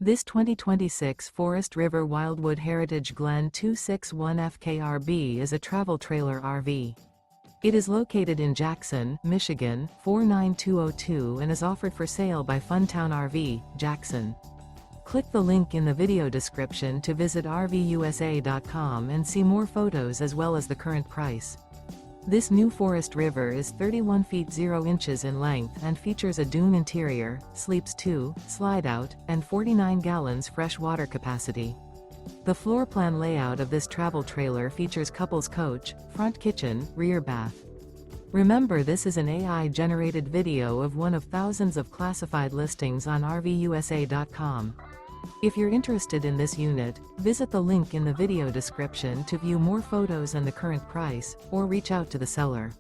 This 2026 Forest River Wildwood Heritage Glen 261 FKRB is a travel trailer RV. It is located in Jackson, Michigan, 49202 and is offered for sale by Funtown RV, Jackson. Click the link in the video description to visit RVUSA.com and see more photos as well as the current price. This new Forest River is 31 feet 0 inches in length and features a dune interior, sleeps 2, slide-out, and 49 gallons fresh water capacity. The floor plan layout of this travel trailer features couples coach, front kitchen, rear bath. Remember, this is an AI-generated video of one of thousands of classified listings on RVUSA.com. If you're interested in this unit, visit the link in the video description to view more photos and the current price, or reach out to the seller.